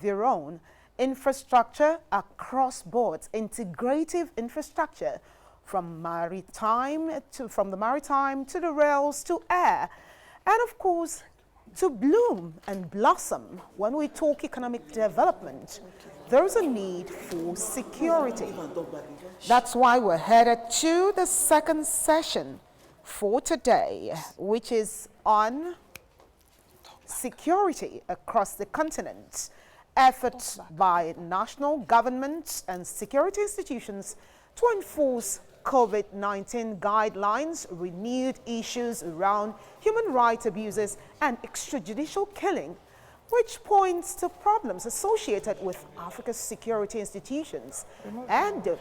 their own infrastructure across boards, integrative infrastructure from the maritime to the rails to air, and of course to bloom and blossom. When we talk economic development, there's a need for security. That's why we're headed to the second session for today, which is on security across the continent, efforts by national governments and security institutions to enforce COVID-19 guidelines, renewed issues around human rights abuses and extrajudicial killing, which points to problems associated with Africa's security institutions and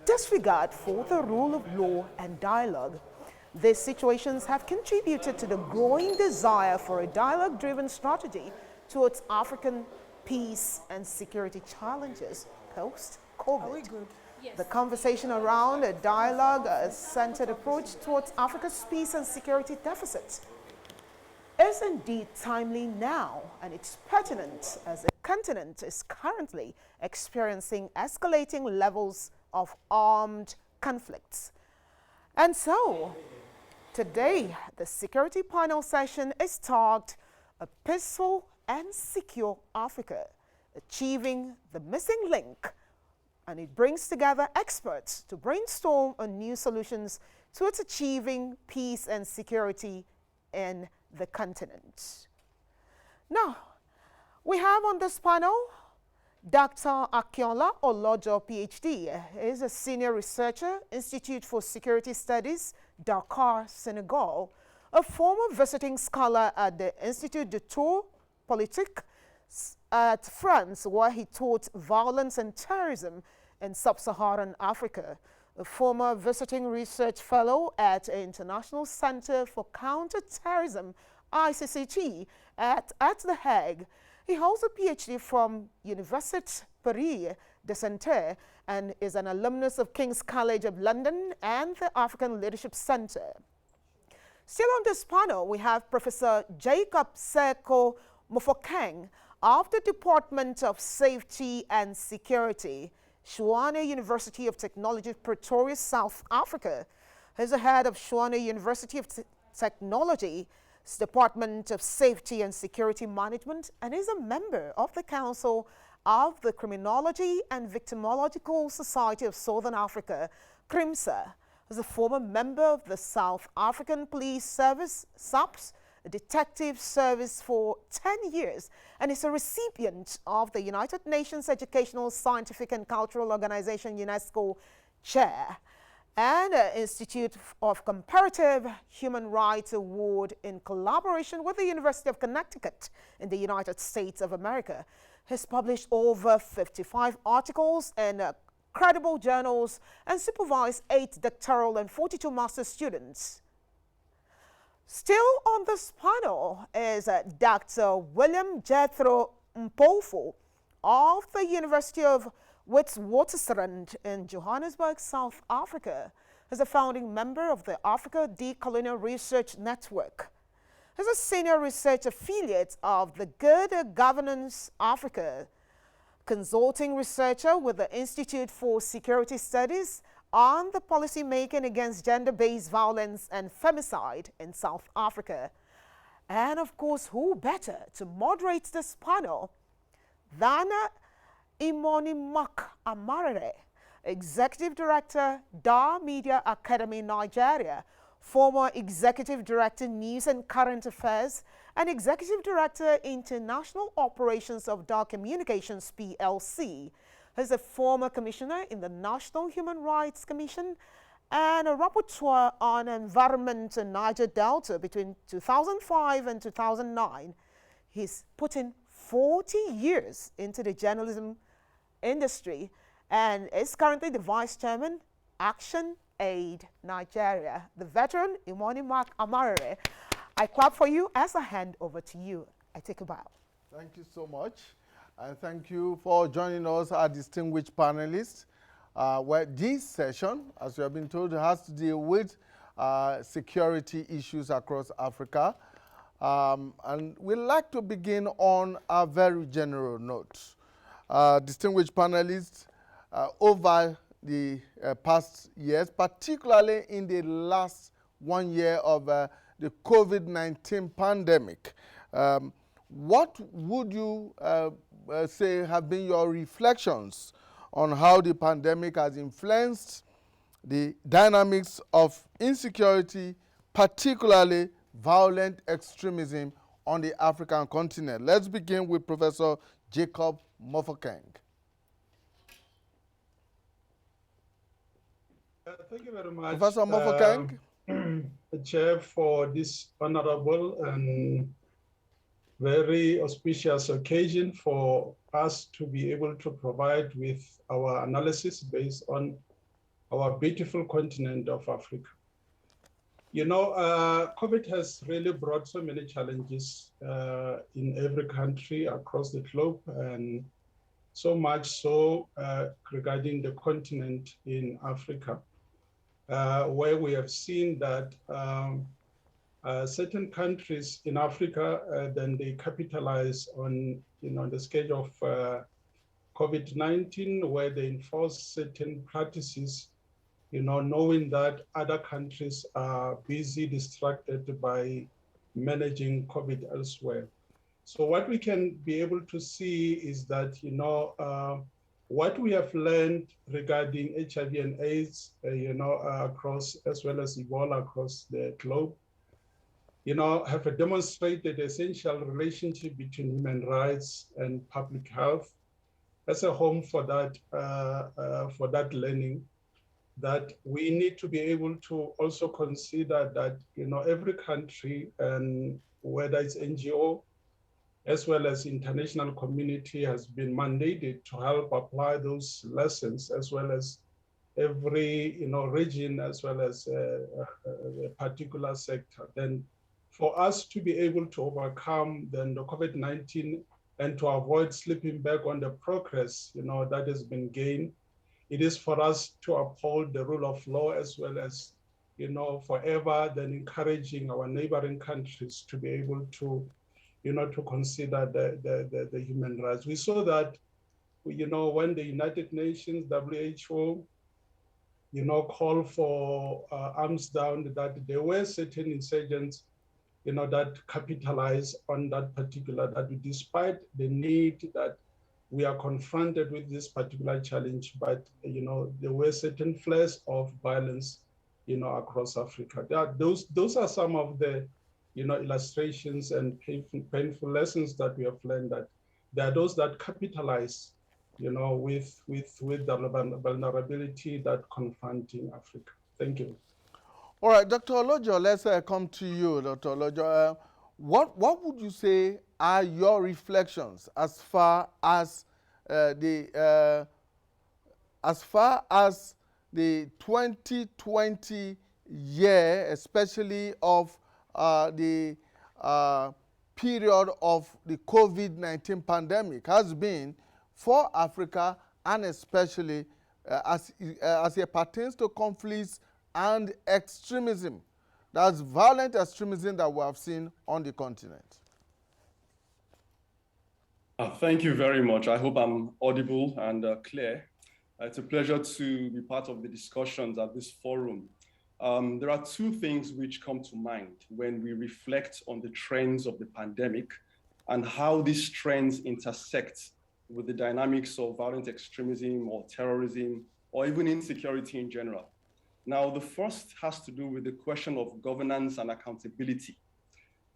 disregard for the rule of law and dialogue. These situations have contributed to the growing desire for a dialogue-driven strategy towards African peace and security challenges post-COVID. Are we good? The conversation around a dialogue-centered approach towards Africa's peace and security deficit is indeed timely now, and it's pertinent as the continent is currently experiencing escalating levels of armed conflicts. And so, today, the security panel session is tagged A Peaceful and Secure Africa, Achieving the Missing Link, and it brings together experts to brainstorm on new solutions towards achieving peace and security in the continent. Now, we have on this panel Dr. Akinola Olojo, PhD. He is a senior researcher, Institute for Security Studies, Dakar, Senegal, a former visiting scholar at the Institut de Tours Politique at France, where he taught violence and terrorism in sub-Saharan Africa, a former visiting research fellow at the International Center for Counter-Terrorism, ICCT, at The Hague. He holds a PhD from Université Paris de Santé and is an alumnus of King's College of London and the African Leadership Center. Still on this panel, we have Professor Tseko Mofokeng of the Department of Safety and Security, Tshwane University of Technology, Pretoria, South Africa. He's the head of Tshwane University of Technology, Department of Safety and Security Management, and is a member of the Council of the Criminology and Victimological Society of Southern Africa, CRIMSA. He's a former member of the South African Police Service, SAPS, a detective service for 10 years, and is a recipient of the United Nations Educational, Scientific and Cultural Organization, UNESCO, Chair, and Institute of Comparative Human Rights Award in collaboration with the University of Connecticut in the United States of America. Has published over 55 articles in credible journals and supervised 8 doctoral and 42 master's students. Still on this panel is Dr. William Jethro Mpofu of the University of Witwatersrand in Johannesburg, South Africa. He's a founding member of the Africa Decolonial Research Network. He's a senior research affiliate of the Good Governance Africa, consulting researcher with the Institute for Security Studies on the policy making against gender-based violence and femicide in South Africa. And of course, who better to moderate this panel than Imoni Amarere, Executive Director, DAAR Media Academy, Nigeria, former Executive Director, News and Current Affairs, and Executive Director, International Operations of DAAR Communications, PLC. He's a former commissioner in the National Human Rights Commission and a rapporteur on environment in Niger Delta between 2005 and 2009. He's put in 40 years into the journalism industry and is currently the Vice Chairman, Action Aid Nigeria. The veteran, Imoni Amarere. I clap for you as I hand over to you. I take a bow. Thank you so much. And thank you for joining us, our distinguished panelists. Where this session, as we have been told, has to deal with security issues across Africa. And we'd like to begin on a very general note. Distinguished panelists, over the past years, particularly in the last 1 year of the COVID-19 pandemic, what would you say have been your reflections on how the pandemic has influenced the dynamics of insecurity, particularly violent extremism on the African continent? Let's begin with Professor Tseko Mofokeng. Thank you very much, Professor Mofokeng. Chair, for this honorable and very auspicious occasion for us to be able to provide with our analysis based on our beautiful continent of Africa. You know, COVID has really brought so many challenges in every country across the globe, and so much so regarding the continent in Africa, where we have seen that certain countries in Africa, then they capitalize on, the scourge of COVID-19, where they enforce certain practices, knowing that other countries are busy, distracted by managing COVID elsewhere. So what we can be able to see is that, what we have learned regarding HIV and AIDS, across, as well as Ebola across the globe, have demonstrated the essential relationship between human rights and public health as a home for that learning, that we need to be able to also consider that, every country, and whether it's NGO, as well as international community, has been mandated to help apply those lessons, as well as every, region, as well as a particular sector. Then for us to be able to overcome then the COVID-19 and to avoid slipping back on the progress, that has been gained, it is for us to uphold the rule of law, as well as, forever then encouraging our neighboring countries to be able to, to consider the human rights. We saw that, when the United Nations, WHO, called for arms down, that there were certain insurgents, that capitalize on that particular, that despite the need that we are confronted with this particular challenge, but, there were certain flares of violence, across Africa. Those are some of the, illustrations and painful lessons that we have learned, that there are those that capitalize, with the vulnerability that confronting Africa. Thank you. All right, Dr. Olojo, let's come to you, Dr. Olojo. What would you say are your reflections as far as the 2020 year, especially of the period of the COVID-19 pandemic, has been for Africa, and especially as it pertains to conflicts and extremism? That's violent extremism that we have seen on the continent. Thank you very much. I hope I'm audible and clear. It's a pleasure to be part of the discussions at this forum. There are two things which come to mind when we reflect on the trends of the pandemic and how these trends intersect with the dynamics of violent extremism or terrorism or even insecurity in general. Now, the first has to do with the question of governance and accountability.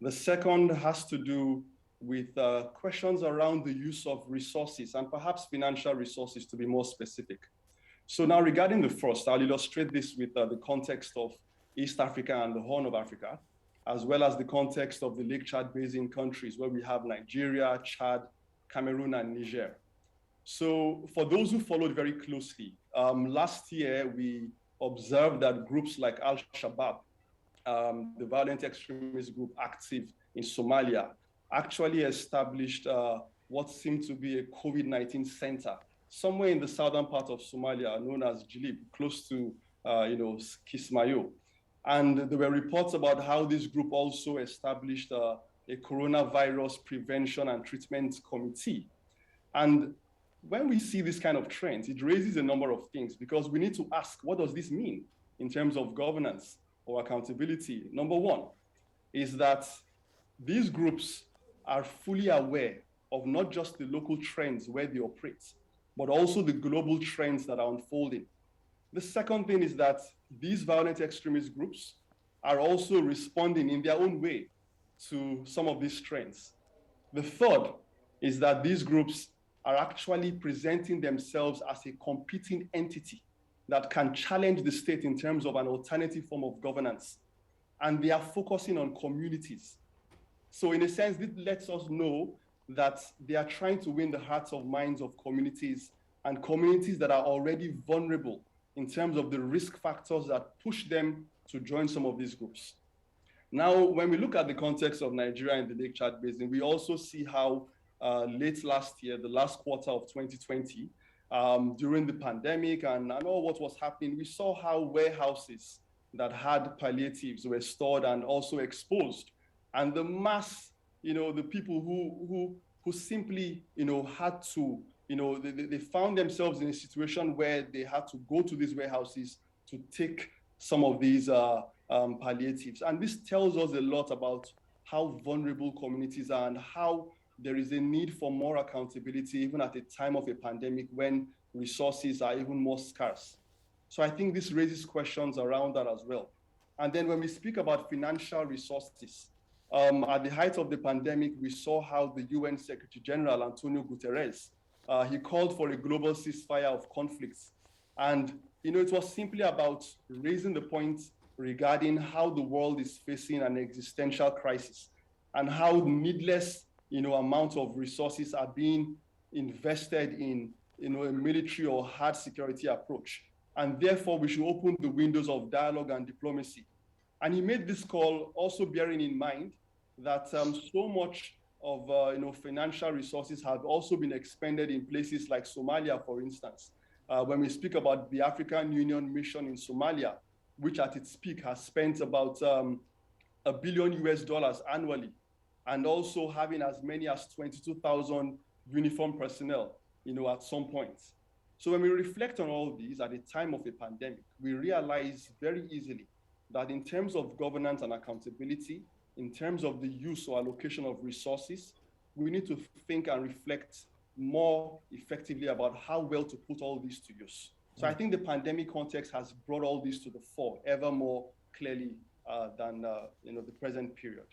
The second has to do with questions around the use of resources and perhaps financial resources, to be more specific. So now, regarding the first, I'll illustrate this with the context of East Africa and the Horn of Africa, as well as the context of the Lake Chad Basin countries, where we have Nigeria, Chad, Cameroon, and Niger. So for those who followed very closely, last year we observed that groups like Al-Shabaab, the violent extremist group active in Somalia, actually established what seemed to be a COVID-19 center somewhere in the southern part of Somalia, known as Jilib, close to Kismayo. And there were reports about how this group also established a coronavirus prevention and treatment committee. And when we see this kind of trends, it raises a number of things because we need to ask, what does this mean in terms of governance or accountability? Number one is that these groups are fully aware of not just the local trends where they operate, but also the global trends that are unfolding. The second thing is that these violent extremist groups are also responding in their own way to some of these trends. The third is that these groups are actually presenting themselves as a competing entity that can challenge the state in terms of an alternative form of governance. And they are focusing on communities. So in a sense, this lets us know that they are trying to win the hearts of minds of communities, and communities that are already vulnerable in terms of the risk factors that push them to join some of these groups. Now, when we look at the context of Nigeria and the Lake Chad Basin, we also see how late last year, the last quarter of 2020, during the pandemic and all what was happening, we saw how warehouses that had palliatives were stored and also exposed. And the mass, the people who simply, had to, they found themselves in a situation where they had to go to these warehouses to take some of these palliatives. And this tells us a lot about how vulnerable communities are and how there is a need for more accountability, even at a time of a pandemic when resources are even more scarce. So I think this raises questions around that as well. And then when we speak about financial resources, at the height of the pandemic, we saw how the UN Secretary General, Antonio Guterres, he called for a global ceasefire of conflicts. And it was simply about raising the point regarding how the world is facing an existential crisis and how needless amount of resources are being invested in a military or hard security approach. And therefore, we should open the windows of dialogue and diplomacy. And he made this call also bearing in mind that so much of financial resources have also been expended in places like Somalia, for instance. When we speak about the African Union mission in Somalia, which at its peak has spent about $1 billion annually, and also having as many as 22,000 uniformed personnel, at some point. So when we reflect on all these at the time of a pandemic, we realize very easily that in terms of governance and accountability, in terms of the use or allocation of resources, we need to think and reflect more effectively about how well to put all these to use. So I think the pandemic context has brought all these to the fore ever more clearly than the present period.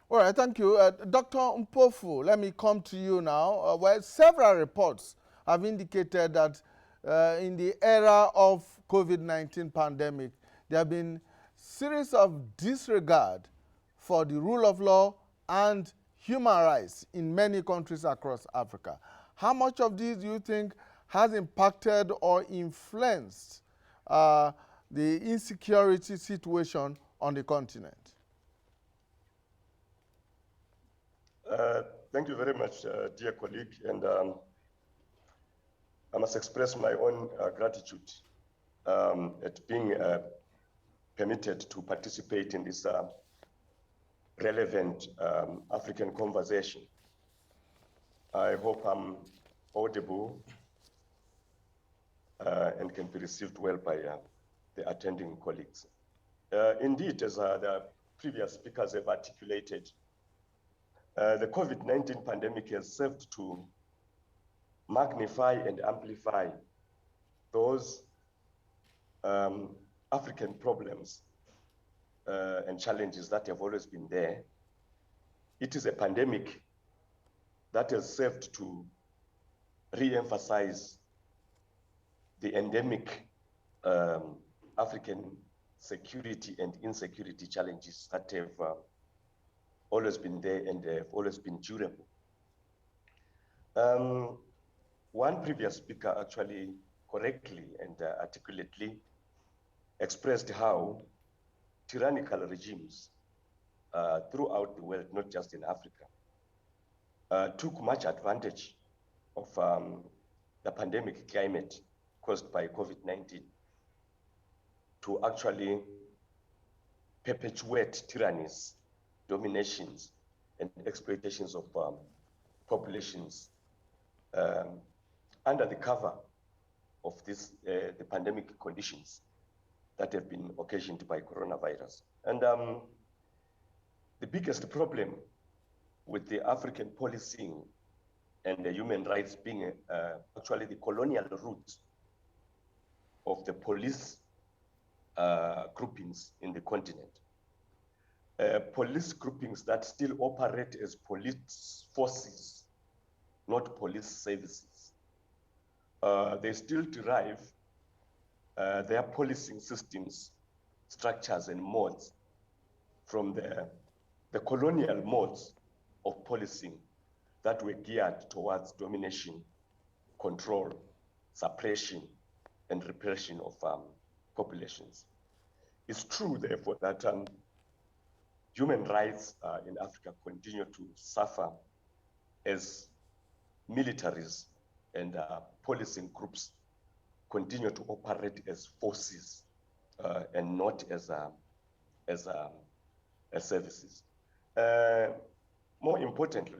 All right, thank you. Dr. Mpofu, let me come to you now. Well, several reports have indicated that in the era of COVID-19 pandemic, there have been series of disregard for the rule of law and human rights in many countries across Africa. How much of this do you think has impacted or influenced the insecurity situation on the continent? Thank you very much, dear colleague. And I must express my own gratitude at being permitted to participate in this relevant African conversation. I hope I'm audible and can be received well by the attending colleagues. Indeed, as the previous speakers have articulated, the COVID-19 pandemic has served to magnify and amplify those African problems and challenges that have always been there. It is a pandemic that has served to re-emphasize the endemic African security and insecurity challenges that have always been there and have always been durable. One previous speaker actually correctly and articulately expressed how tyrannical regimes throughout the world, not just in Africa, took much advantage of the pandemic climate caused by COVID-19 to actually perpetuate tyrannies, dominations, and exploitations of populations under the cover of this, the pandemic conditions that have been occasioned by coronavirus. And the biggest problem with the African policing and the human rights being actually the colonial roots of the police groupings in the continent. Police groupings that still operate as police forces, not police services. They still derive their policing systems, structures, and modes from the colonial modes of policing that were geared towards domination, control, suppression, and repression of populations. It's true, therefore, that human rights in Africa continue to suffer as militaries and policing groups continue to operate as forces and not as services. More importantly,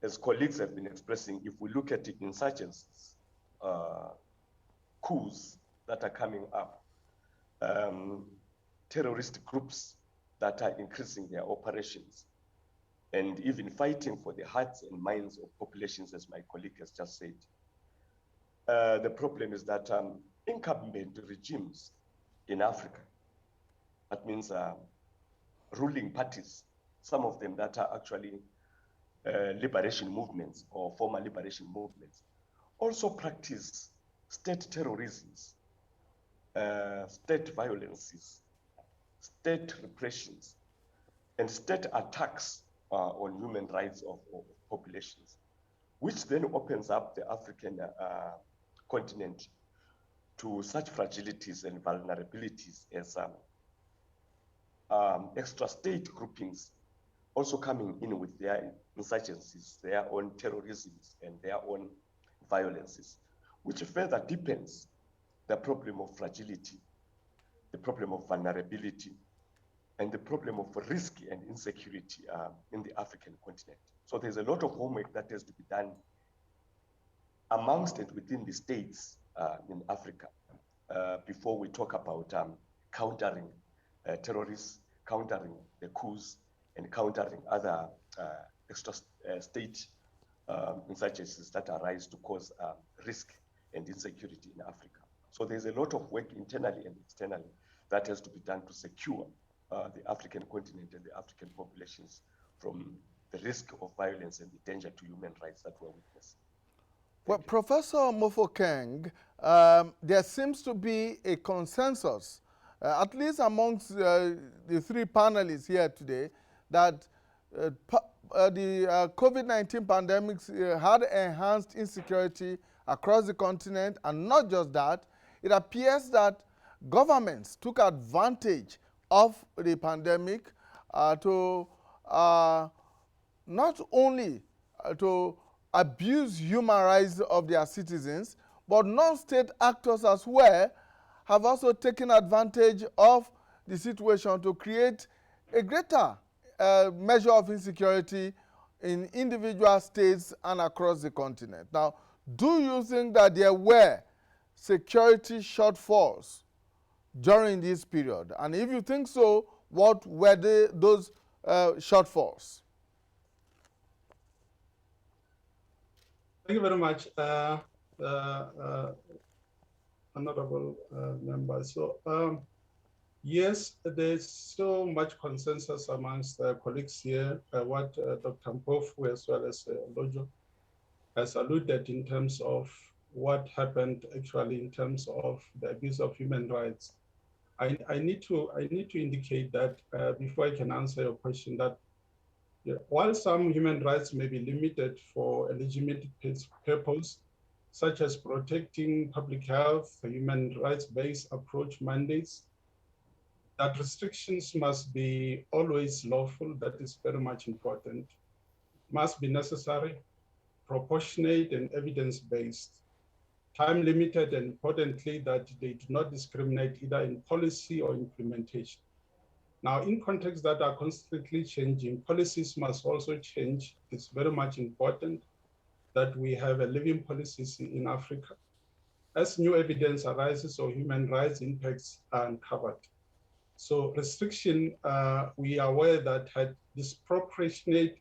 as colleagues have been expressing, if we look at the insurgencies, coups that are coming up, terrorist groups that are increasing their operations, and even fighting for the hearts and minds of populations, as my colleague has just said. The problem is that incumbent regimes in Africa, that means ruling parties, some of them that are actually liberation movements or former liberation movements, also practice state terrorisms, state violences, state repressions, and state attacks on human rights of populations, which then opens up the African continent to such fragilities and vulnerabilities as extra-state groupings also coming in with their insurgencies, their own terrorisms, and their own violences, which further deepens the problem of fragility, the problem of vulnerability, and the problem of risk and insecurity in the African continent. So there's a lot of homework that has to be done amongst and within the states in Africa before we talk about countering terrorists, countering the coups, and countering other extra-state insurgencies that arise to cause risk and insecurity in Africa. So there's a lot of work internally and externally that has to be done to secure the African continent and the African populations from the risk of violence and the danger to human rights that we're witnessing. Well, Professor Mofokeng, there seems to be a consensus, at least amongst the three panelists here today, that the COVID-19 pandemic had enhanced insecurity across the continent, and not just that, it appears that governments took advantage of the pandemic to not only to abuse human rights of their citizens, but non-state actors as well have also taken advantage of the situation to create a greater measure of insecurity in individual states and across the continent. Now, do you think that there were security shortfalls during this period? And if you think so, what were those shortfalls? Thank you very much, honorable member. So, yes, there's so much consensus amongst colleagues here, what Dr. Mpofu as well as Olojo has alluded in terms of what happened actually in terms of the abuse of human rights. I need to indicate that before I can answer your question, that while some human rights may be limited for a legitimate purpose, such as protecting public health, human rights-based approach mandates, that restrictions must be always lawful, that is very much important, must be necessary, proportionate, and evidence-based, time-limited, and importantly, that they do not discriminate either in policy or implementation. Now, in contexts that are constantly changing, policies must also change. It's very much important that we have a living policies in Africa. As new evidence arises or human rights impacts are uncovered. So restriction, we are aware that had disproportionate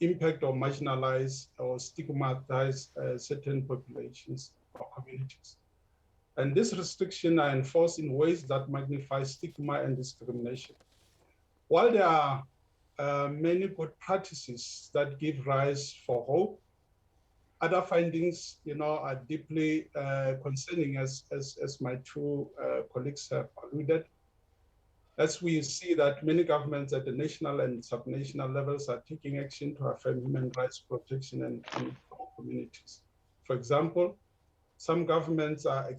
impact or marginalize or stigmatize certain populations or communities. And this restriction are enforced in ways that magnify stigma and discrimination. While there are many good practices that give rise for hope, other findings, are deeply concerning, as my two colleagues have alluded. As we see that many governments at the national and subnational levels are taking action to affirm human rights protection and communities. For example, some governments are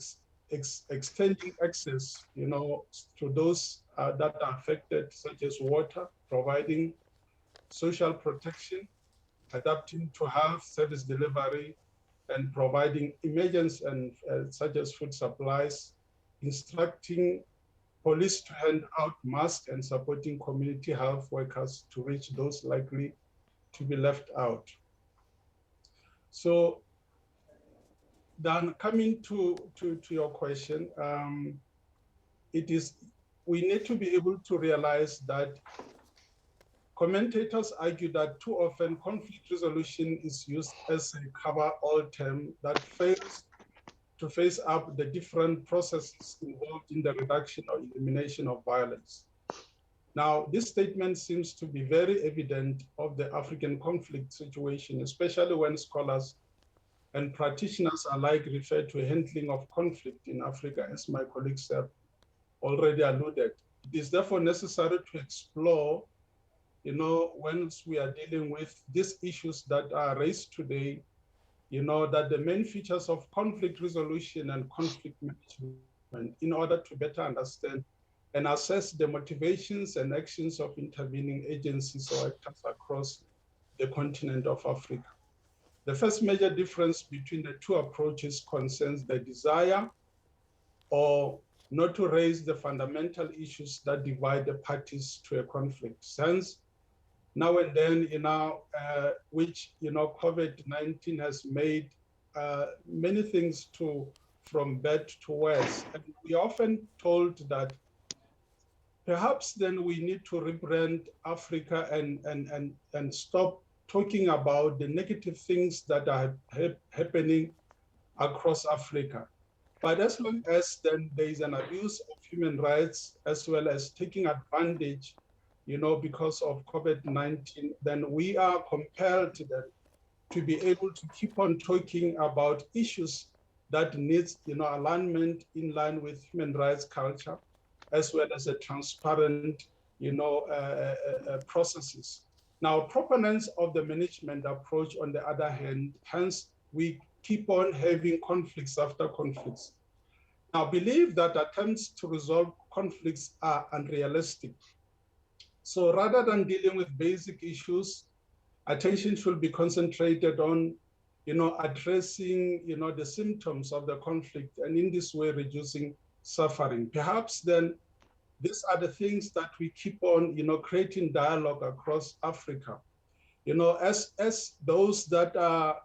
extending access, to those that are affected, such as water, providing social protection, adapting to health service delivery, and providing emergency and such as food supplies, instructing police to hand out masks and supporting community health workers to reach those likely to be left out. So then coming to your question, we need to be able to realize that commentators argue that too often conflict resolution is used as a cover-all term that fails to face up the different processes involved in the reduction or elimination of violence. Now, this statement seems to be very evident of the African conflict situation, especially when scholars and practitioners alike refer to handling of conflict in Africa, as my colleagues have already alluded. It is therefore necessary to explore, once we are dealing with these issues that are raised today, that the main features of conflict resolution and conflict management, in order to better understand and assess the motivations and actions of intervening agencies or actors across the continent of Africa. The first major difference between the two approaches concerns the desire or not to raise the fundamental issues that divide the parties to a conflict. Hence, now and then, which, COVID-19 has made many things from bad to worse. And we are often told that perhaps then we need to rebrand Africa and stop talking about the negative things that are happening across Africa. But as long as then there is an abuse of human rights, as well as taking advantage, because of COVID-19, then we are compelled to be able to keep on talking about issues that needs, alignment in line with human rights culture, as well as a transparent, processes. Now, proponents of the management approach, on the other hand, hence we keep on having conflicts after conflicts. Now, believe that attempts to resolve conflicts are unrealistic. So rather than dealing with basic issues, attention should be concentrated on, addressing, the symptoms of the conflict, and in this way reducing suffering. Perhaps then these are the things that we keep on, creating dialogue across Africa. As those that are,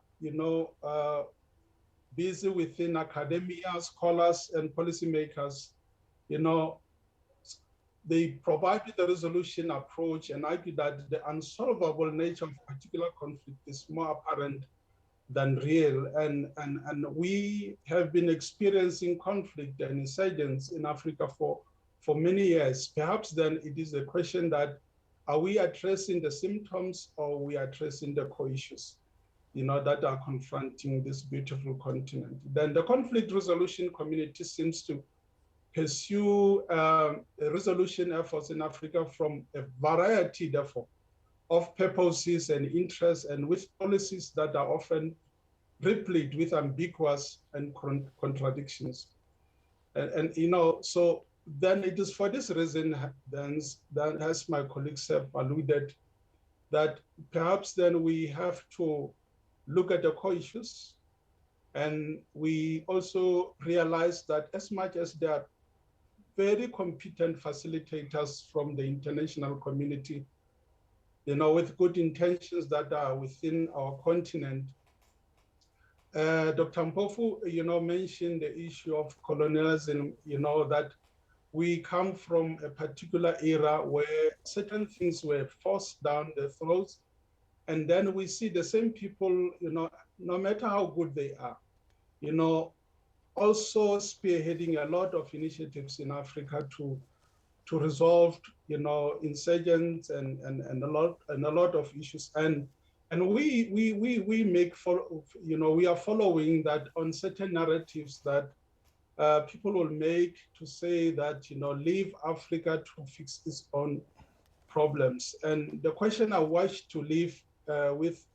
busy within academia, scholars and policymakers, they provided the resolution approach and argue that the unsolvable nature of particular conflict is more apparent than real. And we have been experiencing conflict and insurgents in Africa for many years. Perhaps then it is a question that, are we addressing the symptoms or are we addressing the core issues, that are confronting this beautiful continent? Then the conflict resolution community seems to pursue resolution efforts in Africa from a variety, therefore, of purposes and interests, and with policies that are often replete with ambiguous and contradictions. And so then it is for this reason, then as my colleagues have alluded, that perhaps then we have to look at the core issues. And we also realize that as much as there are very competent facilitators from the international community, with good intentions that are within our continent. Dr. Mpofu, mentioned the issue of colonialism, that we come from a particular era where certain things were forced down the throats. And then we see the same people, no matter how good they are, also spearheading a lot of initiatives in Africa to resolve, insurgents and a lot of issues. And we make we are following that on certain narratives that people will make to say that leave Africa to fix its own problems. And the question I wish to leave with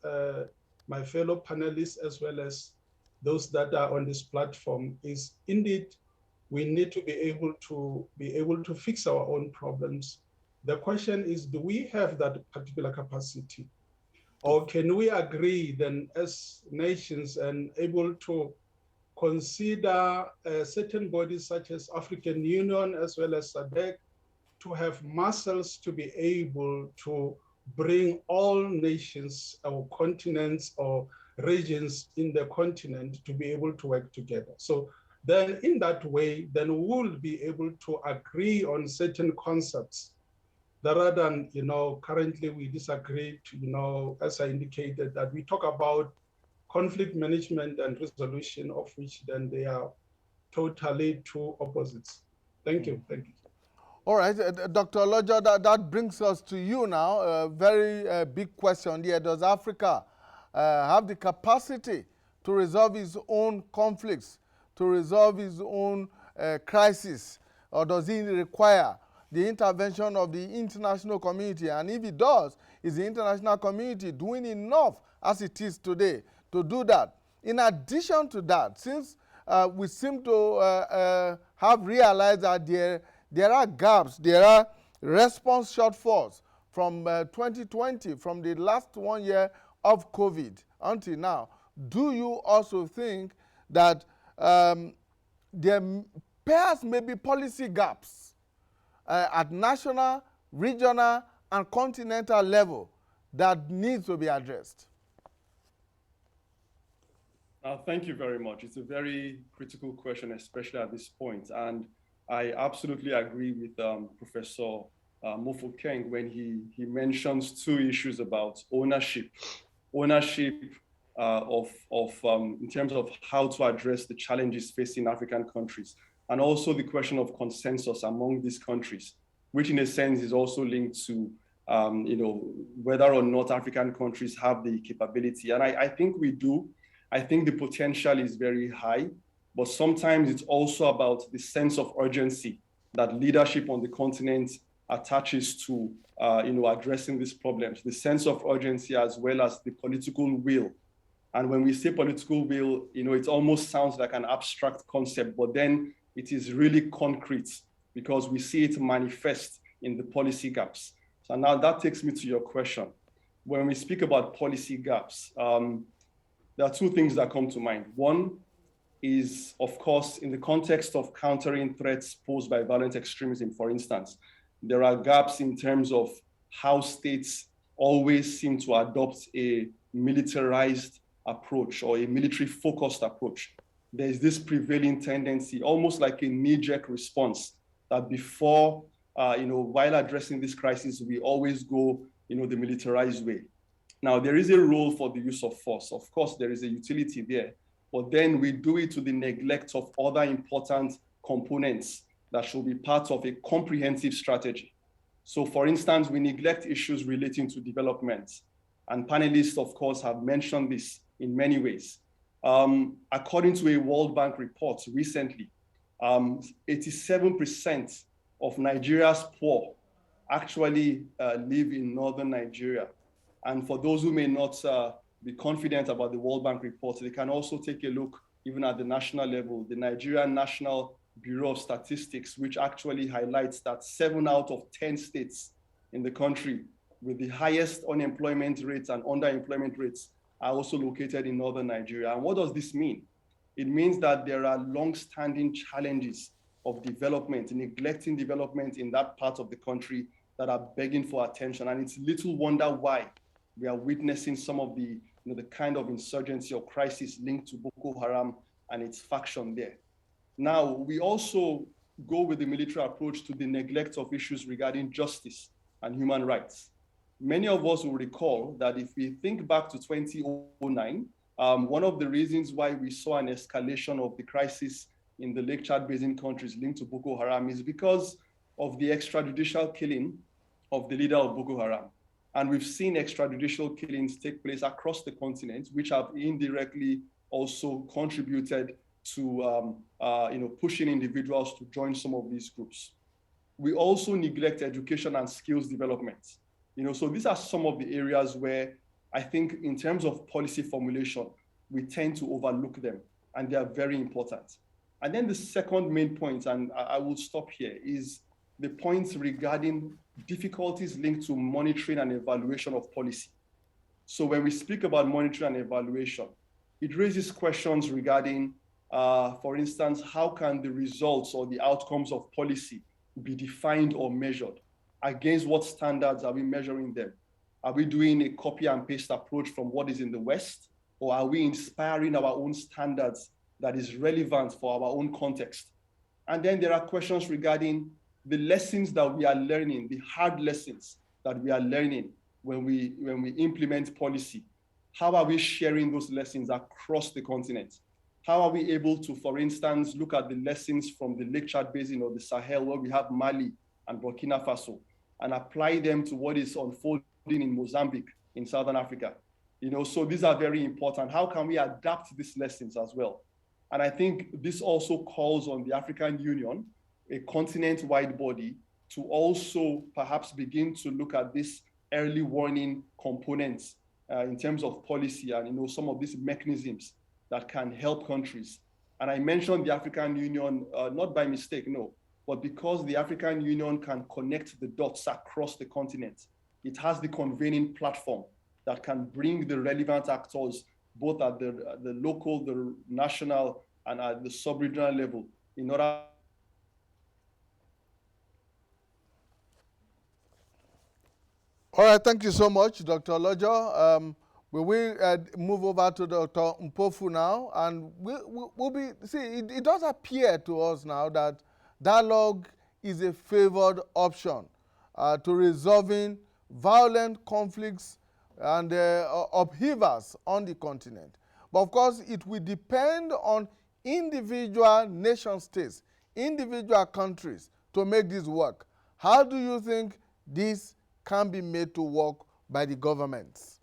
my fellow panelists as well as those that are on this platform is indeed we need to be able to fix our own problems. The question is, do we have that particular capacity? Or can we agree then as nations and able to consider certain bodies such as African Union as well as SADC to have muscles to be able to bring all nations or continents or regions in the continent to be able to work together. So then in that way, then we'll be able to agree on certain concepts rather than, currently we disagree, as I indicated, that we talk about conflict management and resolution, of which then they are totally two opposites. Thank you. Thank you. All right, Dr. Olojo, that brings us to you now. A very big question here. Does Africa have the capacity to resolve its own conflicts, to resolve its own crisis, or does it require the intervention of the international community? And if it does, is the international community doing enough as it is today to do that? In addition to that, since we seem to have realized that there are gaps, there are response shortfalls from 2020, from the last 1 year of COVID until now, do you also think that there perhaps may be policy gaps at national, regional, and continental level that needs to be addressed? Thank you very much. It's a very critical question, especially at this point. And I absolutely agree with Professor Mofokeng when he mentions two issues about ownership in terms of how to address the challenges facing African countries, and also the question of consensus among these countries, which in a sense is also linked to whether or not African countries have the capability. And I think we do. I think the potential is very high, but sometimes it's also about the sense of urgency that leadership on the continent attaches to addressing these problems, the sense of urgency as well as the political will. And when we say political will, it almost sounds like an abstract concept, but then it is really concrete because we see it manifest in the policy gaps. So now that takes me to your question. When we speak about policy gaps, there are two things that come to mind. One is, of course, in the context of countering threats posed by violent extremism, for instance, there are gaps in terms of how states always seem to adopt a militarized approach or a military-focused approach. There's this prevailing tendency, almost like a knee-jerk response, that before, while addressing this crisis, we always go, the militarized way. Now, there is a role for the use of force. Of course, there is a utility there, but then we do it to the neglect of other important components that should be part of a comprehensive strategy. So, for instance, we neglect issues relating to development. And panelists, of course, have mentioned this in many ways. According to a World Bank report recently, 87% of Nigeria's poor actually live in northern Nigeria. And for those who may not be confident about the World Bank report, they can also take a look even at the national level, the Nigerian National Bureau of Statistics, which actually highlights that 7 out of 10 states in the country with the highest unemployment rates and underemployment rates are also located in northern Nigeria. And what does this mean? It means that there are long-standing challenges of development, neglecting development in that part of the country that are begging for attention. And it's little wonder why we are witnessing some of the, the kind of insurgency or crisis linked to Boko Haram and its faction there. Now, we also go with the military approach to the neglect of issues regarding justice and human rights. Many of us will recall that if we think back to 2009, one of the reasons why we saw an escalation of the crisis in the Lake Chad Basin countries linked to Boko Haram is because of the extrajudicial killing of the leader of Boko Haram. And we've seen extrajudicial killings take place across the continent, which have indirectly also contributed to pushing individuals to join some of these groups. We also neglect education and skills development. So these are some of the areas where I think in terms of policy formulation, we tend to overlook them, and they are very important. And then the second main point, and I will stop here, is the points regarding difficulties linked to monitoring and evaluation of policy. So when we speak about monitoring and evaluation, it raises questions regarding, for instance, how can the results or the outcomes of policy be defined or measured? Against what standards are we measuring them? Are we doing a copy and paste approach from what is in the West? Or are we inspiring our own standards that is relevant for our own context? And then there are questions regarding the lessons that we are learning, the hard lessons that we are learning when we implement policy. How are we sharing those lessons across the continent? How are we able to, for instance, look at the lessons from the Lake Chad Basin or the Sahel, where we have Mali and Burkina Faso, and apply them to what is unfolding in Mozambique, in Southern Africa? So these are very important. How can we adapt these lessons as well? And I think this also calls on the African Union, a continent-wide body, to also perhaps begin to look at this early warning components in terms of policy and some of these mechanisms that can help countries. And I mentioned the African Union, not by mistake, no, but because the African Union can connect the dots across the continent. It has the convening platform that can bring the relevant actors, both at the local, the national, and at the sub-regional level, in order. All right, thank you so much, Dr. Olojo. We will move over to Dr. Mpofu now, and we'll be, it does appear to us now that dialogue is a favored option to resolving violent conflicts and upheavals on the continent. But of course, it will depend on individual nation states, individual countries to make this work. How do you think this can be made to work by the governments?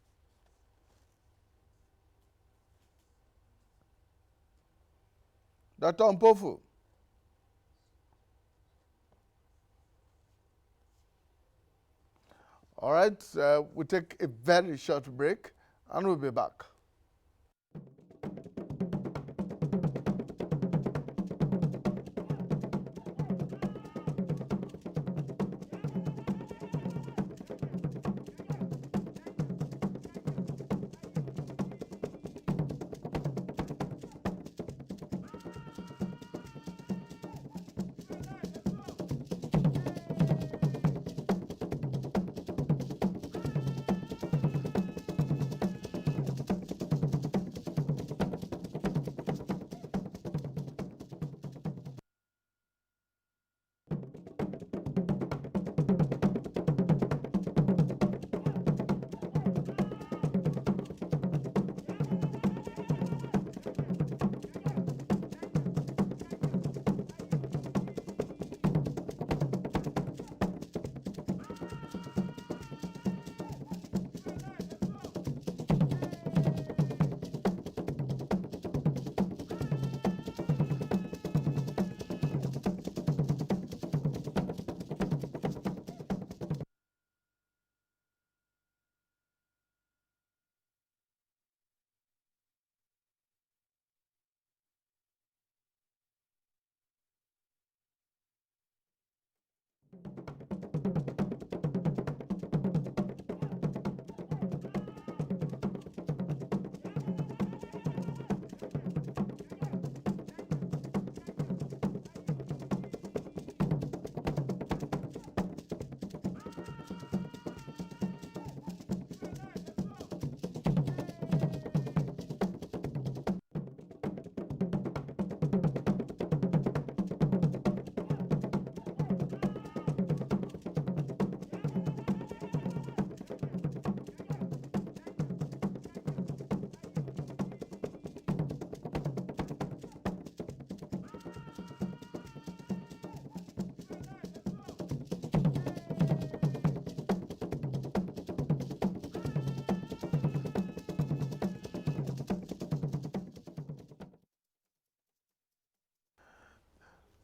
Dr. Mpofu. All right, we'll take a very short break and we'll be back.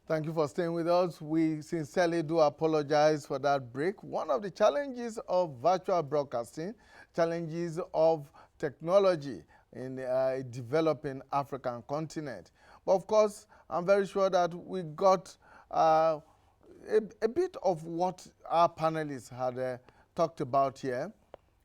Thank you for staying with us. We sincerely do apologize for that break. One of the challenges of virtual broadcasting, challenges of technology in a developing African continent. But of course, I'm very sure that we got a bit of what our panelists had talked about here,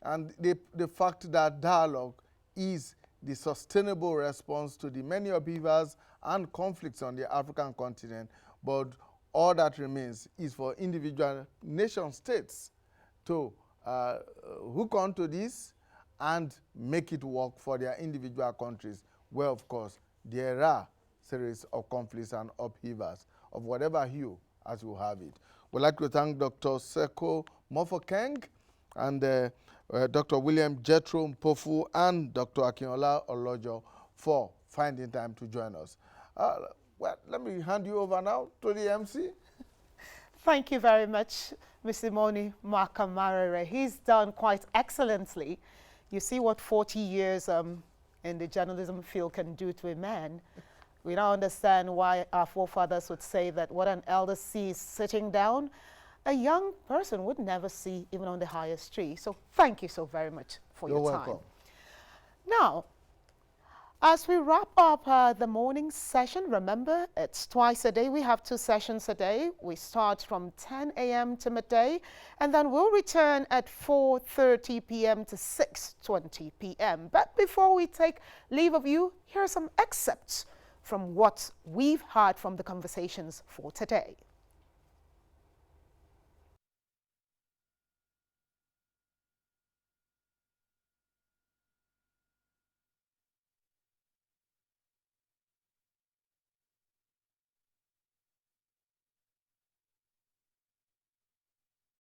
and the fact that dialogue is the sustainable response to the many upheavals and conflicts on the African continent, but all that remains is for individual nation states to hook onto this and make it work for their individual countries, where of course there are series of conflicts and upheavals of whatever hue as you have it. We'd like to thank Dr. Tseko Mofokeng and Dr. William Jethro Mpofu and Dr. Akinola Olojo for finding time to join us. Well, let me hand you over now to the MC. Thank you very much, Mr. Imoni Amarere. He's done quite excellently. You see what 40 years in the journalism field can do to a man. We now understand why our forefathers would say that what an elder sees sitting down, a young person would never see even on the highest tree. So thank you so very much for your time. You're welcome. Now, as we wrap up the morning session, remember it's twice a day. We have 2 sessions a day. We start from 10 a.m. to midday, and then we'll return at 4:30 p.m. to 6:20 p.m. But before we take leave of you, here are some excerpts from what we've heard from the conversations for today.